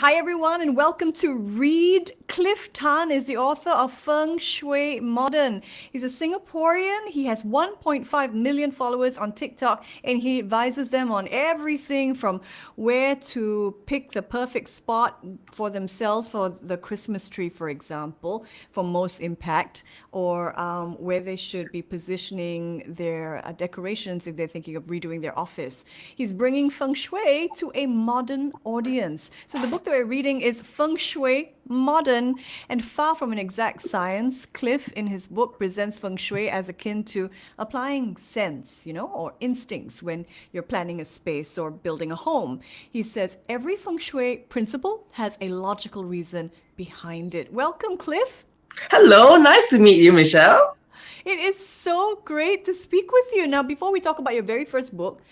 Hi, everyone, and welcome to Read. Cliff Tan is the author of Feng Shui Modern. He's a Singaporean. He has 1.5 million followers on TikTok, and he advises them on everything from where to pick the perfect spot for themselves for the Christmas tree, for example, for most impact, or where they should be positioning their decorations if they're thinking of redoing their office. He's bringing Feng Shui to a modern audience. So the book that we're reading is Feng Shui Modern, and far from an exact science. Cliff, in his book, presents Feng Shui as akin to applying sense, or instincts when you're planning a space or building a home. He says every Feng Shui principle has a logical reason behind it. Welcome, Cliff. Hello, nice to meet you, Michelle. It is so great to speak with you. Now, before we talk about your very first book,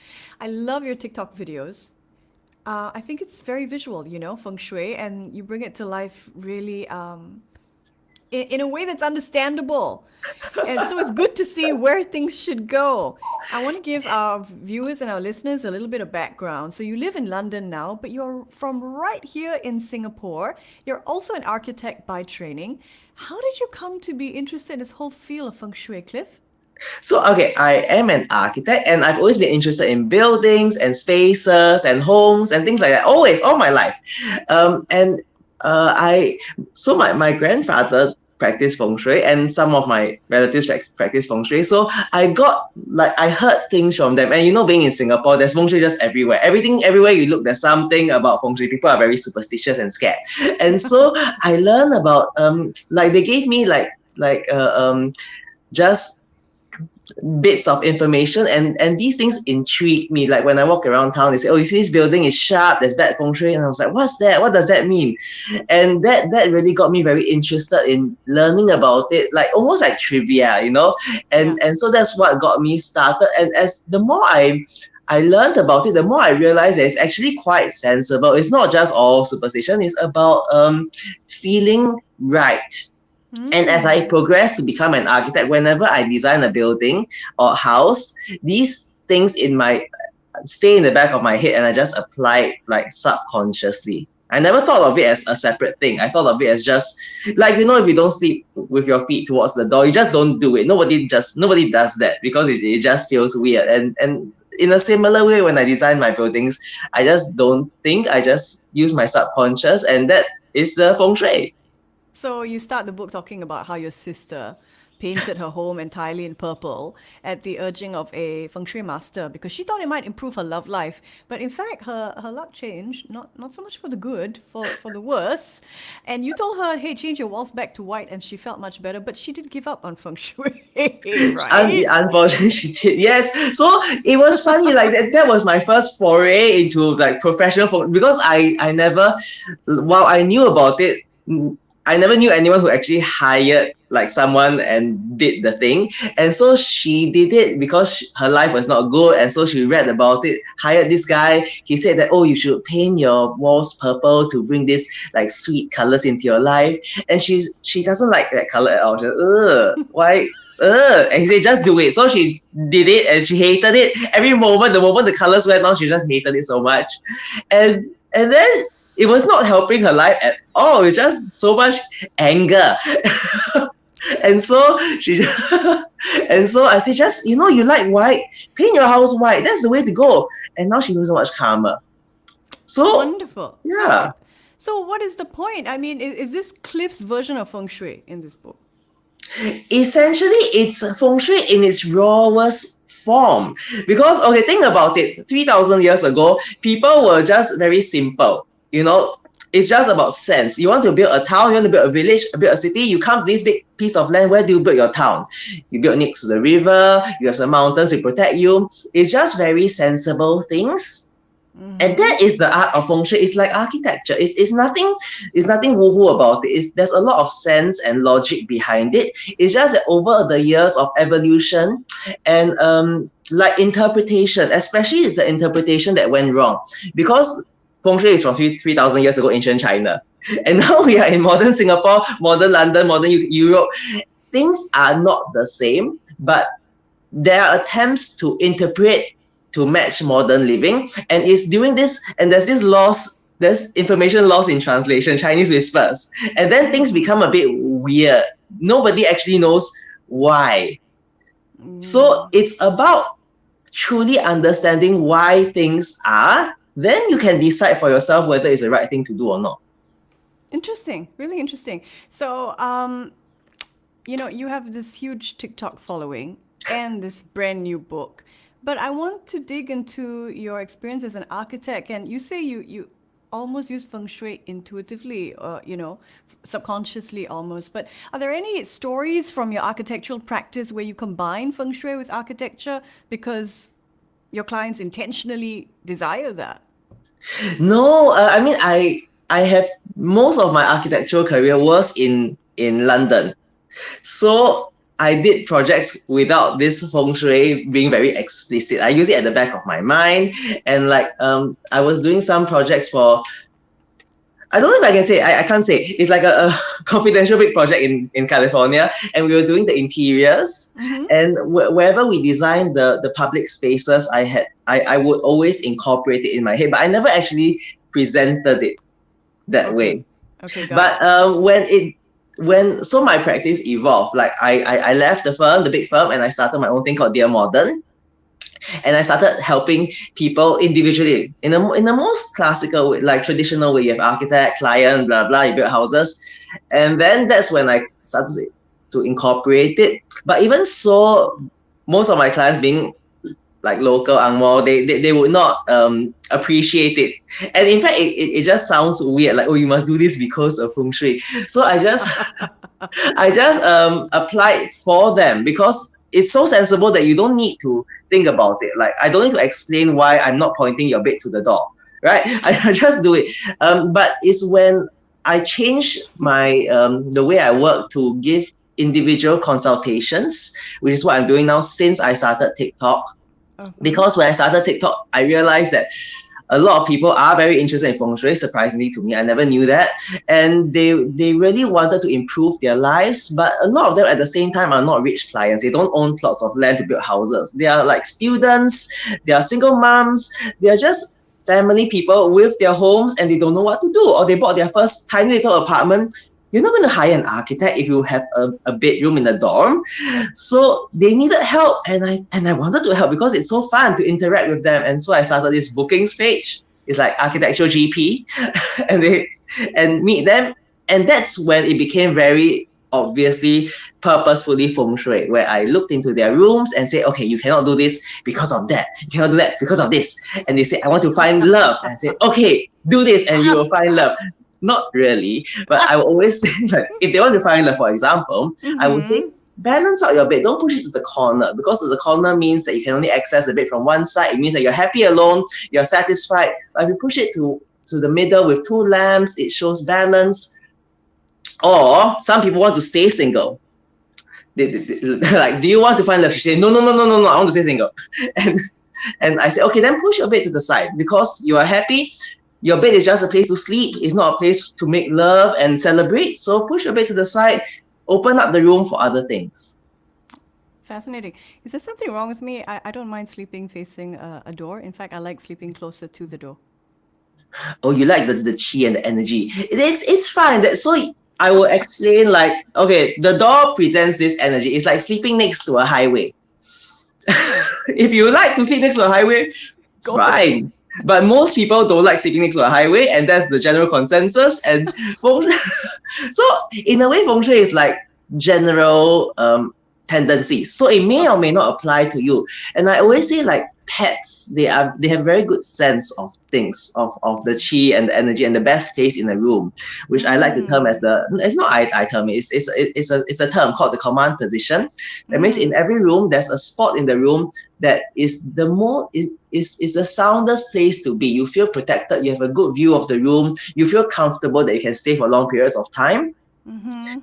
I love your TikTok videos. I think it's very visual, Feng Shui, and you bring it to life really in a way that's understandable. And so it's good to see where things should go. I want to give our viewers and our listeners a little bit of background. So you live in London now, but you're from right here in Singapore. You're also an architect by training. How did you come to be interested in this whole field of Feng Shui, Cliff? So, okay, I am an architect and I've always been interested in buildings and spaces and homes and things like that, always, all my life. And I, so my grandfather practiced Feng Shui and some of my relatives practice Feng Shui. So I heard things from them. And being in Singapore, there's Feng Shui just everywhere. Everything, everywhere you look, there's something about Feng Shui. People are very superstitious and scared. And so I learned about, they gave me just bits of information and these things intrigue me. Like when I walk around town, they say, oh, you see this building is sharp, there's bad Feng Shui, and I was like, what's that, what does that mean? And that really got me very interested in learning about it, like almost like trivia, Yeah. and so that's what got me started. And as the more I learned about it, the more I realized that it's actually quite sensible. It's not just all superstition, it's about feeling right. And as I Mm. progress to become an architect, whenever I design a building or house, these things stay in the back of my head, and I just apply it like subconsciously. I never thought of it as a separate thing. I thought of it as just like, if you don't sleep with your feet towards the door, you just don't do it. Nobody does that because it just feels weird. And in a similar way, when I design my buildings, I just don't think. I just use my subconscious, and that is the feng shui. So you start the book talking about how your sister painted her home entirely in purple at the urging of a feng shui master because she thought it might improve her love life. But in fact, her luck changed, not so much for the good, for the worse. And you told her, hey, change your walls back to white, and she felt much better. But she did give up on feng shui, right? Unfortunately, she did. Yes. So it was funny. Like that was my first foray into like professional because I never, while I knew about it, I never knew anyone who actually hired like someone and did the thing. And so she did it because her life was not good. And so she read about it, hired this guy. He said that, oh, you should paint your walls purple to bring this like sweet colors into your life. And she doesn't like that color at all. She's like, ugh, why? And he said, just do it. So she did it and she hated it. Every moment, the moment the colors went on, she just hated it so much. And then it was not helping her life at all. It's just so much anger. And so she and so I said, just you like white, paint your house white. That's the way to go. And now she feels so much calmer. So Wonderful. yeah. So what is the point? I mean, is this Cliff's version of feng shui in this book? Essentially, it's feng shui in its rawest form. Because, okay, think about it. 3,000 years ago, people were just very simple. It's just about sense. You want to build a town, you want to build a village, build a city, you come to this big piece of land, where do you build your town? You build next to the river, you have some mountains to protect you. It's just very sensible things. And Mm-hmm. that is the art of feng shui. It's like architecture. It's nothing woohoo about it. There's a lot of sense and logic behind it. It's just that over the years of evolution and like interpretation, especially it's the interpretation that went wrong. Because feng shui is from 3,000 years ago, ancient China. And now we are in modern Singapore, modern London, modern Europe. Things are not the same, but there are attempts to interpret to match modern living, and it's doing this, and there's this there's information lost in translation, Chinese whispers. And then things become a bit weird. Nobody actually knows why. So it's about truly understanding why things are, then you can decide for yourself whether it's the right thing to do or not. Interesting, really interesting. So, you have this huge TikTok following and this brand new book. But I want to dig into your experience as an architect. And you say you almost use feng shui intuitively, or, subconsciously almost. But are there any stories from your architectural practice where you combine feng shui with architecture because your clients intentionally desire that? No, I mean I have most of my architectural career was in London. So I did projects without this feng shui being very explicit. I use it at the back of my mind, and I was doing some projects for, I don't know if I can say, I can't say. It's like a confidential big project in California, and we were doing the interiors. And wherever we designed the public spaces, I would always incorporate it in my head, but I never actually presented it that way. Okay. Okay, got But it. when so my practice evolved. Like I left the firm, the big firm, and I started my own thing called Dear Modern, and I started helping people individually in the most classical way, like traditional way. You have architect, client, blah blah. You build houses, and then that's when I started to incorporate it. But even so, most of my clients being like local Angmo, they would not appreciate it. And in fact, it just sounds weird, like, oh, you must do this because of feng shui. So I just applied for them because it's so sensible that you don't need to think about it. Like, I don't need to explain why I'm not pointing your bed to the door, right? I just do it. But it's when I changed my the way I work to give individual consultations, which is what I'm doing now since I started TikTok. Because when I started TikTok, I realized that a lot of people are very interested in feng shui, surprisingly to me. I never knew that. And they really wanted to improve their lives, but a lot of them at the same time are not rich clients. They don't own plots of land to build houses. They are like students, they are single moms, they are just family people with their homes and they don't know what to do. Or they bought their first tiny little apartment. You're not going to hire an architect if you have a bedroom in a dorm. So they needed help, and I wanted to help because it's so fun to interact with them. And so I started this bookings page. It's like architectural GP, and meet them. And that's when it became very obviously purposefully feng shui, where I looked into their rooms and say, okay, you cannot do this because of that. You cannot do that because of this. And they say, I want to find love. And I say, okay, do this and you will find love. Not really, but I will always say, like, if they want to find love, for example, I would say balance out your bed. Don't push it to the corner, because the corner means that you can only access the bed from one side. It means that you're happy alone, you're satisfied. But if you push it to the middle with two lamps, it shows balance. Or some people want to stay single. Like, do you want to find love? She say, no, no, no, no, no, no, I want to stay single. And I say, okay, then push your bed to the side because you are happy. Your bed is just a place to sleep. It's not a place to make love and celebrate. So push your bed to the side, open up the room for other things. Fascinating. Is there something wrong with me? I don't mind sleeping facing a door. In fact, I like sleeping closer to the door. Oh, you like the chi and the energy. It's fine. So I will explain, like, okay, the door presents this energy. It's like sleeping next to a highway. If you like to sleep next to a highway, Go for it. fine. But most people don't like sleeping next to a highway, and that's the general consensus. And so in a way, feng shui is like general tendencies. So it may or may not apply to you. And I always say, like, pets, they have very good sense of things, of the chi and the energy and the best place in a room, which I like to term as it's not I term it, it's a term called the command position. That means in every room there's a spot in the room that is the soundest place to be. You feel protected, you have a good view of the room, you feel comfortable that you can stay for long periods of time.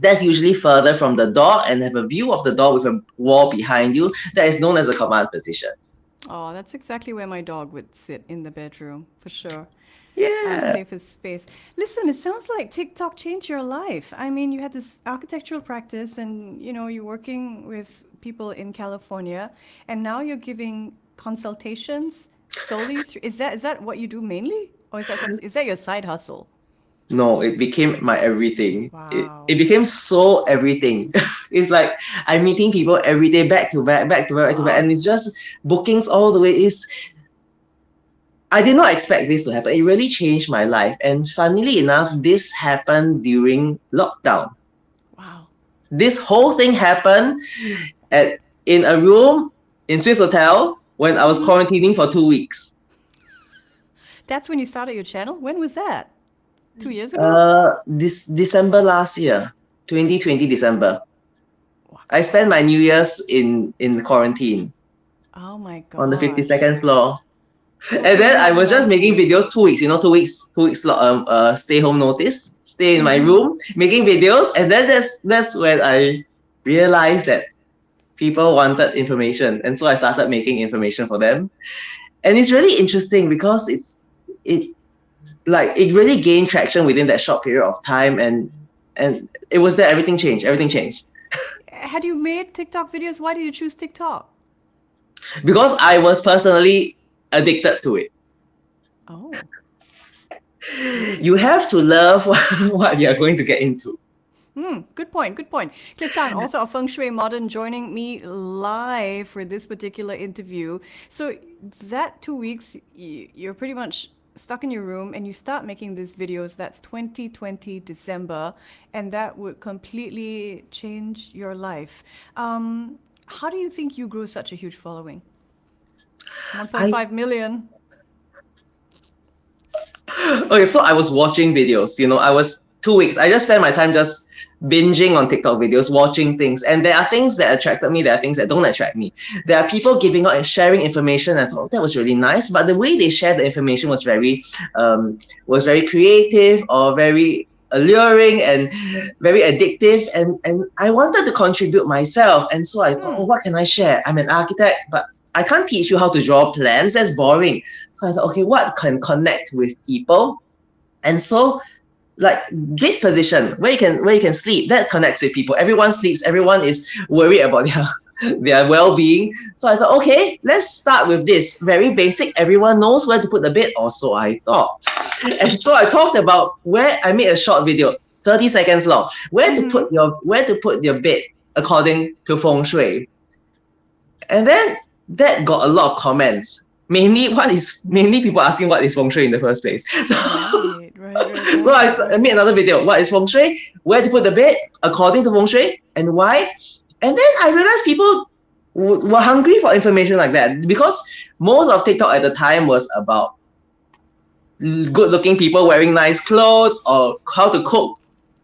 That's usually further from the door and have a view of the door with a wall behind you. That is known as a command position. Oh, that's exactly where my dog would sit, in the bedroom, for sure. Yeah. Safest space. Listen, it sounds like TikTok changed your life. I mean, you had this architectural practice and, you're working with people in California, and now you're giving consultations solely through, is that what you do mainly? Or is that your side hustle? No, it became my everything. It Wow. became so everything. It's like I'm meeting people every day, back to back, back to back, back to back, and it's just bookings all the way. I did not expect this to happen. It really changed my life. And funnily enough, this happened during lockdown. Wow. This whole thing happened at in a room in Swiss Hotel when I was Mm-hmm. quarantining for 2 weeks. That's when you started your channel? When was that? 2 years ago? This December last year, 2020 December. Wow. I spent my New Year's in quarantine Oh my on the gosh. 52nd floor. And Okay, then I that was just reminds making me. videos 2 weeks, 2 weeks stay home notice, stay in my Mm-hmm. room, making videos, and then that's when I realized that people wanted information. And so I started making information for them. And it's really interesting because it it really gained traction within that short period of time, and it was that everything changed. Everything changed. Had you made TikTok videos? Why did you choose TikTok? Because I was personally addicted to it. Oh, You really? have to love what you're going to get into. Good point. Good point. Cliff Tan, author of Feng Shui Modern, joining me live for this particular interview. So that 2 weeks, you're pretty much stuck in your room and you start making these videos. That's 2020 December, and that would completely change your life. How do you think you grew such a huge following? I 1.5 million. Okay, so I was watching videos. I was 2 weeks. I just spent my time just binging on TikTok videos, watching things. And there are things that attracted me, there are things that don't attract me. There are people giving out and sharing information. I thought, oh, that was really nice. But the way they shared the information was very creative or very alluring and very addictive. And I wanted to contribute myself. And so I thought, oh, what can I share? I'm an architect, but I can't teach you how to draw plans. That's boring. So I thought, okay, what can connect with people? And so like bed position where you can sleep, that connects with people. Everyone sleeps, everyone is worried about their well-being. So I thought, okay, let's start with this very basic, everyone knows where to put the bed, or so I thought. And so I talked about where I made a short video, 30 seconds long, where to put your bed according to Feng Shui. And then that got a lot of comments. Mainly people asking what is Feng Shui in the first place. Right, right, right, So right, I right. made another video. What is Feng Shui? Where to put the bed according to Feng Shui, and why? And then I realized people were hungry for information like that, because most of TikTok at the time was about good-looking people wearing nice clothes or how to cook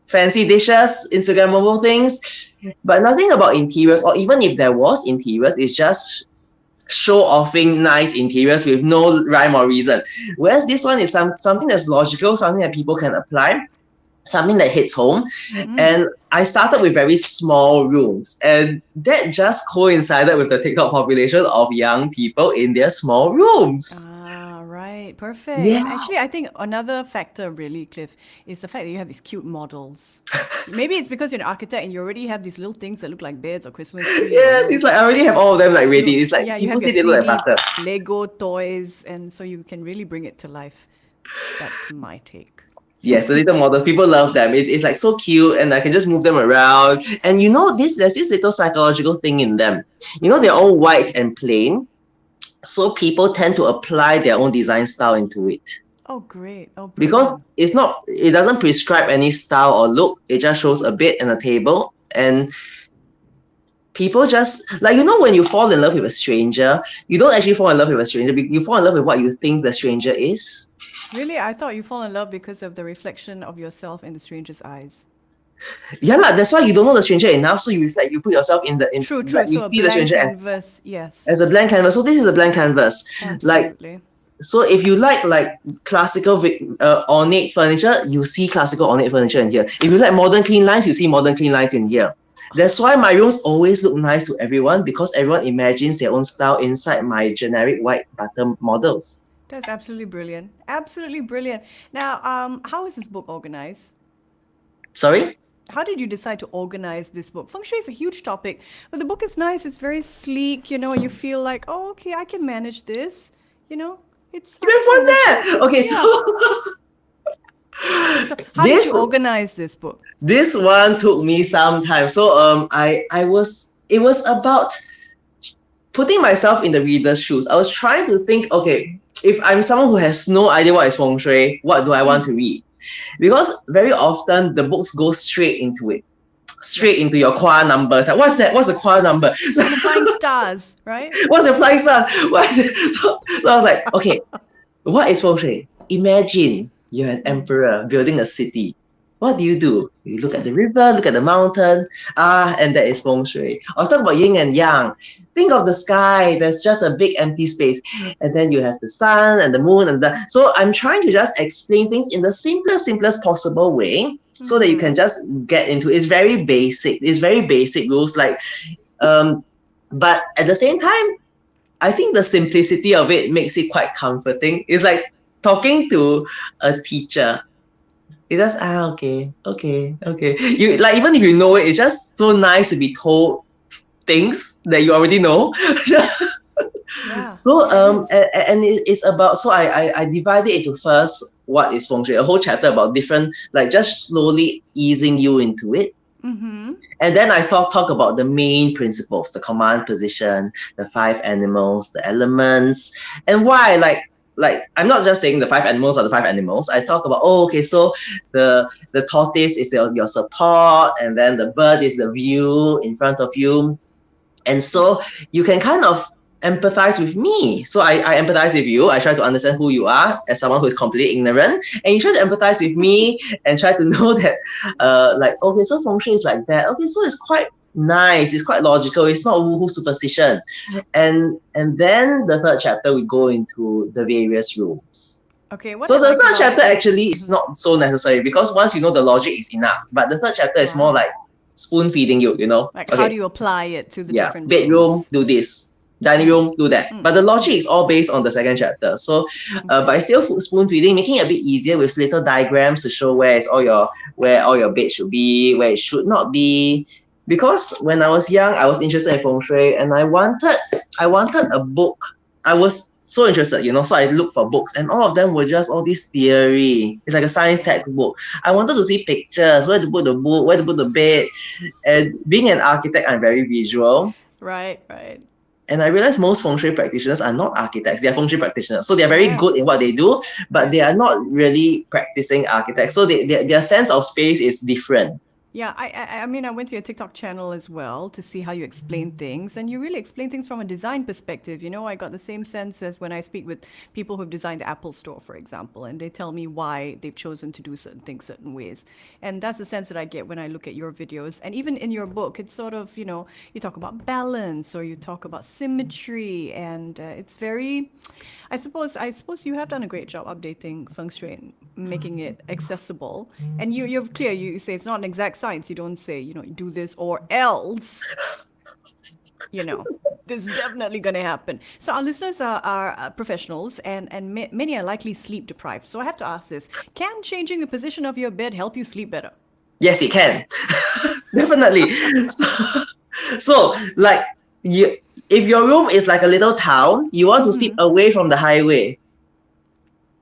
fancy dishes, Instagrammable things, but nothing about interiors. Or even if there was interiors, it's just show offing nice interiors with no rhyme or reason. Whereas this one is something that's logical, something that people can apply, something that hits home. And I started with very small rooms, and that just coincided with the TikTok population of young people in their small rooms. Ah, right. Perfect. Yeah, And actually, I think another factor, really, Cliff, is the fact that you have these cute models. Maybe it's because you're an architect and you already have these little things that look like beds or Christmas tree or yeah. It's like I already have all of them like ready. It's like you people have your say they look like 3D butter. Lego toys, and so you can really bring it to life. That's my take. Yes, the little models, people love them. It's like so cute, and I can just move them around. And there's this little psychological thing in them. They're all white and plain, so people tend to apply their own design style into it. Oh, great. Oh, Because brilliant. it doesn't prescribe any style or look. It just shows a bed and a table, and people just like, when you fall in love with a stranger, you don't actually fall in love with a stranger. You fall in love with what you think the stranger is. Really, I thought you fall in love because of the reflection of yourself in the stranger's eyes. Yeah, lah. That's why you don't know the stranger enough. So you reflect, you put yourself in, True, true. like you So a see the blank stranger as canvas. Yes, as a blank canvas. So this is a blank canvas. Like, absolutely. so if you like classical ornate furniture, you see classical ornate furniture in here. If you like modern clean lines, you see modern clean lines in here. That's why my rooms always look nice to everyone, because everyone imagines their own style inside my generic white button models. That's absolutely brilliant. Absolutely brilliant. Now, how is this book organized? Sorry? How did you decide to organize this book? Feng Shui is a huge topic, but the book is nice. It's very sleek. You feel like, oh, okay, I can manage this. You know, It's You have helpful. one That's there. it. Okay, Yeah. So how did you this organize this book? this one took me some time. So I was it was about putting myself in the reader's shoes. I was trying to think, okay, if I'm someone who has no idea what is feng shui, what do I want to read? Because very often the books go straight into it, Yeah. straight into your qua numbers. Like, what's that? What's the qua number? And the flying stars, right? What's the flying star? What is it? So I was like, okay, what is feng shui? Imagine you're an emperor building a city. What do? You look at the river, look at the mountain, and that is feng shui. Or talk about yin and yang. Think of the sky, there's just a big empty space. And then you have the sun and the moon and the. So I'm trying to just explain things in the simplest possible way so that you can just get into it's very basic. It's very basic rules. But at the same time, I think the simplicity of it makes it quite comforting. It's like talking to a teacher. You just okay. You like even if you know it, it's just so nice to be told things that you already know. Yeah. So Yeah, it is. and it's about so I divided it into first what is feng shui, a whole chapter about different like just slowly easing you into it. And then I talk about the main principles, the command position, the five animals, the elements, and why. Like I'm not just saying the five animals are the five animals. I talk about okay, so the tortoise is your support, and then the bird is the view in front of you, and so you can kind of empathize with me. So I empathize with you. I try to understand who you are as someone who is completely ignorant. And you try to empathize with me and try to know that like, okay, so feng shui is like that. Okay, so it's quite nice, it's quite logical, it's not woohoo superstition. And then the third chapter we go into the various rules. Okay, what So I the like third about it chapter is actually is not so necessary because once you know the logic is enough. But the third chapter is more like spoon feeding you, like how do Okay, you apply it to the yeah, different bedroom, rooms? do this. Dining room, do that. But the logic is all based on the second chapter. So, but I still spoon feeding, making it a bit easier with little diagrams to show where all your bed should be, where it should not be. Because when I was young, I was interested in feng shui, and I wanted a book. I was so interested, so I looked for books, and all of them were just all this theory. It's like a science textbook. I wanted to see pictures, where to put the book, where to put the bed. And being an architect, I'm very visual. Right, right. And I realize most feng shui practitioners are not architects, they are feng shui practitioners. So they're very good Yes. in what they do, but they Yes. are not really practicing architects. So their sense of space is different. Yeah, I mean, I went to your TikTok channel as well to see how you explain things, and you really explain things from a design perspective. I got the same sense as when I speak with people who've designed the Apple Store, for example, and they tell me why they've chosen to do certain things certain ways. And that's the sense that I get when I look at your videos. And even in your book, it's sort of, you talk about balance or you talk about symmetry, and it's very, I suppose you have done a great job updating Feng Shui and making it accessible. And you're clear. You say it's not an exact science. You don't say, do this or else. This is definitely going to happen. So our listeners are professionals, and many are likely sleep deprived. So I have to ask this: can changing the position of your bed help you sleep better? Yes, it can. Definitely. So like if your room is like a little town, you want to sleep away from the highway.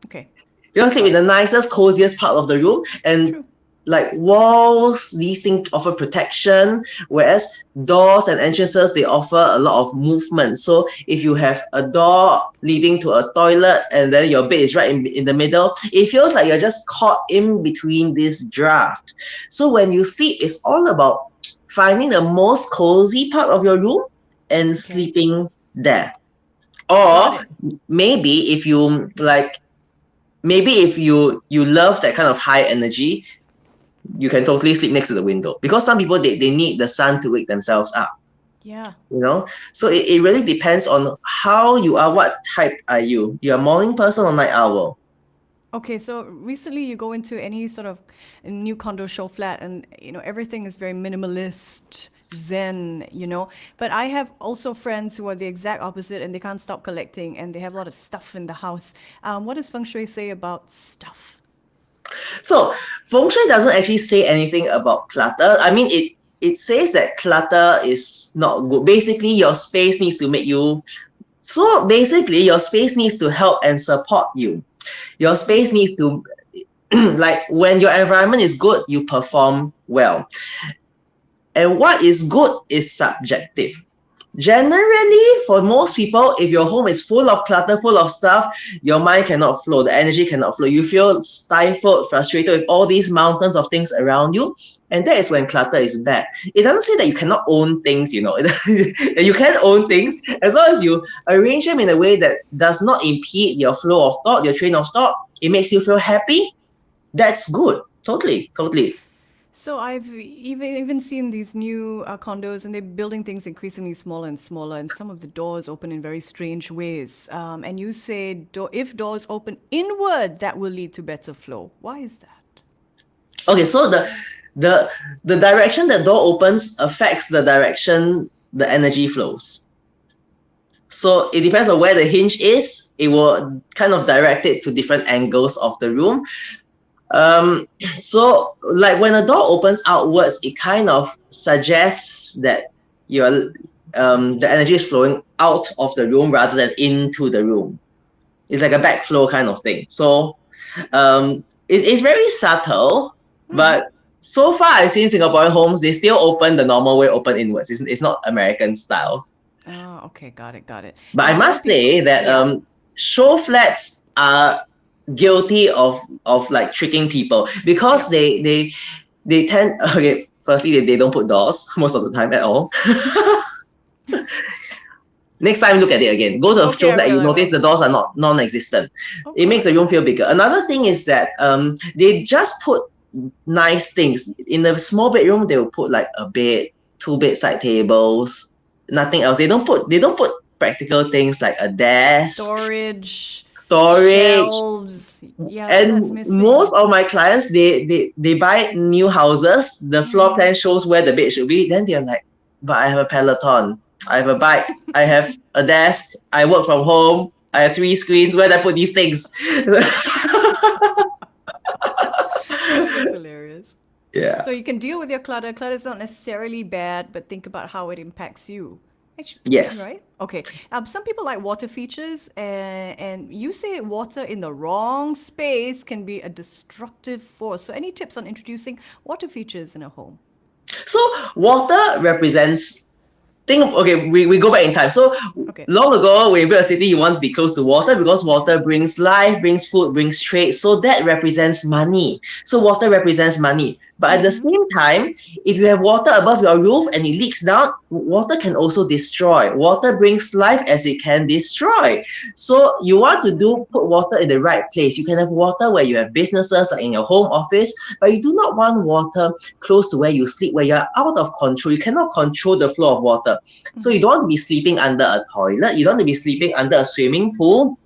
Okay. You want to sleep in the nicest, coziest part of the room, and True. like walls, these things offer protection, whereas doors and entrances they offer a lot of movement. So if you have a door leading to a toilet and then your bed is right in the middle, it feels like you're just caught in between this draft. So when you sleep, it's all about finding the most cozy part of your room and sleeping there. Got Or it. maybe if you like maybe if you love that kind of high energy, you can totally sleep next to the window because some people they need the sun to wake themselves up. Yeah. So it really depends on how you are. What type are you? You're a morning person or night owl? Okay, so recently you go into any sort of new condo show flat, and everything is very minimalist, zen, But I have also friends who are the exact opposite, and they can't stop collecting, and they have a lot of stuff in the house. What does Feng Shui say about stuff? So feng shui doesn't actually say anything about clutter. I mean, it says that clutter is not good. Basically, your space needs to make you So basically, your space needs to help and support you. Your space needs to, like when your environment is good, you perform well. And what is good is subjective. Generally, for most people, if your home is full of clutter, full of stuff, your mind cannot flow, the energy cannot flow. You feel stifled, frustrated with all these mountains of things around you. And that is when clutter is bad. It doesn't say that you cannot own things, you know. You can own things as long as you arrange them in a way that does not impede your flow of thought, your train of thought. It makes you feel happy. That's good. Totally, totally. So I've even seen these new condos, and they're building things increasingly smaller and smaller, and some of the doors open in very strange ways. And you say if doors open inward, that will lead to better flow. Why is that? Okay, so the direction the door opens affects the direction the energy flows. So it depends on where the hinge is. It will kind of direct it to different angles of the room. So like when a door opens outwards, it kind of suggests that the energy is flowing out of the room rather than into the room. It's like a backflow kind of thing. So it's very subtle, but so far I've seen Singaporean homes, they still open the normal way, open inwards. It's not American style. Oh, okay, got it. But Yeah, I a lot must of people- say that yeah. show flats are guilty of like tricking people because they tend, okay, firstly they don't put doors most of the time at all. Next time look at it again, go to a show flat, you I notice will. the doors are not non-existent. Oh It makes the gosh. room feel bigger. Another thing is that they just put nice things in the small bedroom. They will put like a bed, 2 bedside tables, nothing else. They don't put practical things like a desk, Storage, storage. shelves. Yeah, all that's And missing. most of my clients, they buy new houses, the floor plan shows where the bed should be, then they're like, but I have a Peloton, I have a bike, I have a desk, I work from home, I have 3 screens, where do I put these things? Oh, that's hilarious. Yeah. So you can deal with your clutter. Clutter is not necessarily bad, but think about how it impacts you. Actually, Yes. right? Okay. Some people like water features, and you say water in the wrong space can be a destructive force. So, any tips on introducing water features in a home? So water represents, we go back in time. So Okay. long ago, when you build a city, you want to be close to water because water brings life, brings food, brings trade. So that represents money. So water represents money. But at the same time, if you have water above your roof and it leaks down, water can also destroy. Water brings life as it can destroy. So you want to put water in the right place. You can have water where you have businesses, like in your home office, but you do not want water close to where you sleep, where you're out of control. You cannot control the flow of water. So you don't want to be sleeping under a toilet. You don't want to be sleeping under a swimming pool.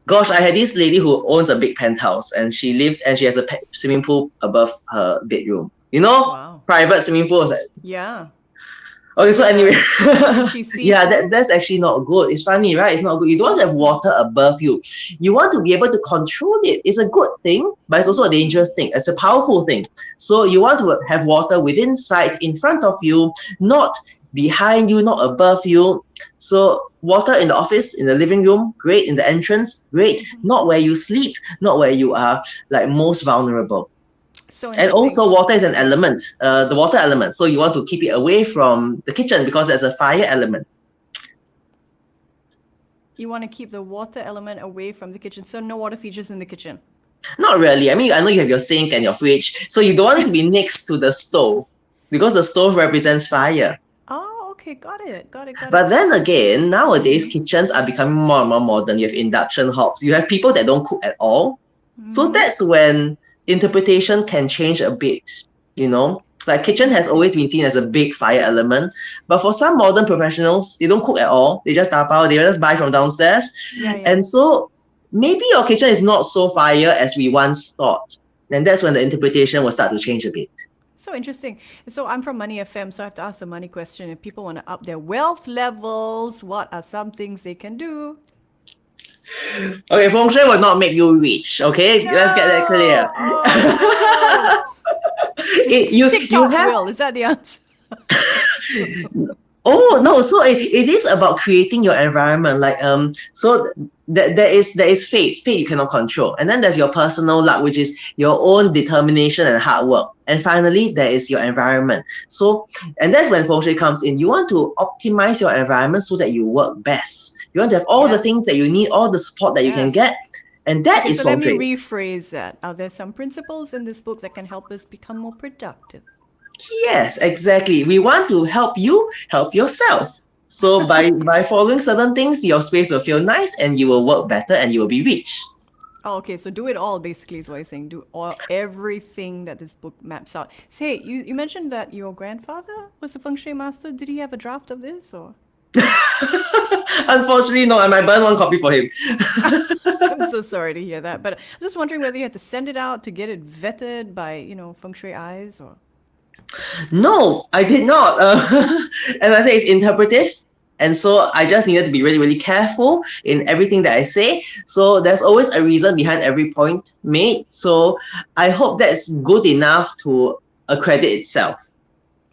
Gosh, I had this lady who owns a big penthouse, and she has a swimming pool above her bedroom. You know, Wow. private swimming pools. Yeah. Okay, so anyway, She sees yeah, that's actually not good. It's funny, right? It's not good. You don't want to have water above you. You want to be able to control it. It's a good thing, but it's also a dangerous thing. It's a powerful thing. So you want to have water within sight, in front of you, not behind you, not above you. So water in the office, in the living room, great. In the entrance, great. Not where you sleep, not where you are like most vulnerable. So And interesting. also water is an element, the water element. So you want to keep it away from the kitchen because there's a fire element. You want to keep the water element away from the kitchen, so no water features in the kitchen. Not really. I mean, I know you have your sink and your fridge, so you don't want it to be next to the stove because the stove represents fire. Oh, okay, got it. But then again, nowadays kitchens are becoming more and more modern. You have induction hobs. You have people that don't cook at all. So that's when interpretation can change a bit, you know? Like kitchen has always been seen as a big fire element, but for some modern professionals, they don't cook at all. They just tapao, they just buy from downstairs. Yeah. And so maybe your kitchen is not so fire as we once thought. And that's when the interpretation will start to change a bit. So interesting. So I'm from Money FM, so I have to ask the money question. If people want to up their wealth levels, what are some things they can do? Okay, Feng Shui will not make you rich. Okay, let's get that clear. Oh, no. TikTok will. Is that the answer? Oh no, so it is about creating your environment. Like so there is fate. Fate you cannot control. And then there's your personal luck, which is your own determination and hard work. And finally, there is your environment. So and that's when feng shui comes in. You want to optimize your environment so that you work best. You want to have all the things Yes. that you need, all the support that you can Yes. get. And that Okay, is so let feng me shui. rephrase that. Are there some principles in this book that can help us become more productive? Yes, exactly. We want to help you help yourself. So by following certain things, your space will feel nice and you will work better and you will be rich. Oh, okay, so do it all basically is what you're saying. Do all everything that this book maps out. Say, you mentioned that your grandfather was a feng shui master. Did he have a draft of this or? Unfortunately, no, I might burn one copy for him. I'm so sorry to hear that, but I'm just wondering whether you had to send it out to get it vetted by, feng shui eyes or. No, I did not. As I say, it's interpretive. And so I just needed to be really, really careful in everything that I say. So there's always a reason behind every point made. So I hope that's good enough to accredit itself.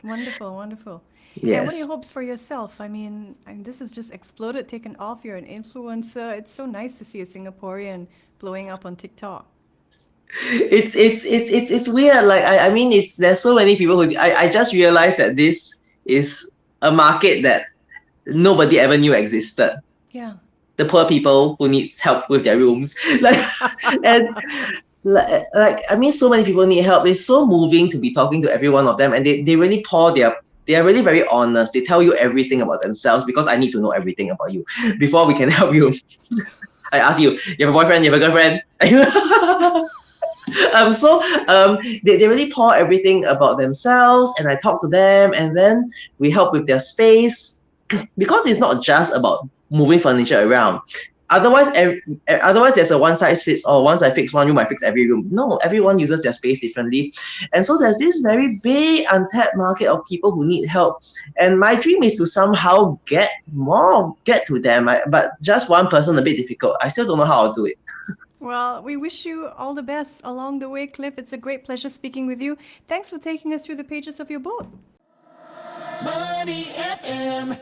Wonderful, wonderful. And what are your Yes. hopes for yourself? This has just exploded, taken off. You're an influencer. It's so nice to see a Singaporean blowing up on TikTok. It's weird. Like I mean it's there's so many people who I just realized that this is a market that nobody ever knew existed. Yeah. The poor people who needs help with their rooms. Like and like I mean so many people need help. It's so moving to be talking to every one of them and they really they are really very honest. They tell you everything about themselves because I need to know everything about you before we can help you. I ask you, you have a boyfriend, you have a girlfriend? So they really pour everything about themselves and I talk to them and then we help with their space because it's not just about moving furniture around. Otherwise, otherwise there's a one size fits all. Once I fix one room, I fix every room. No, everyone uses their space differently, and so there's this very big untapped market of people who need help. And my dream is to somehow get to them. But just one person a bit difficult. I still don't know how I'll do it. Well, we wish you all the best along the way, Cliff. It's a great pleasure speaking with you. Thanks for taking us through the pages of your book. Money FM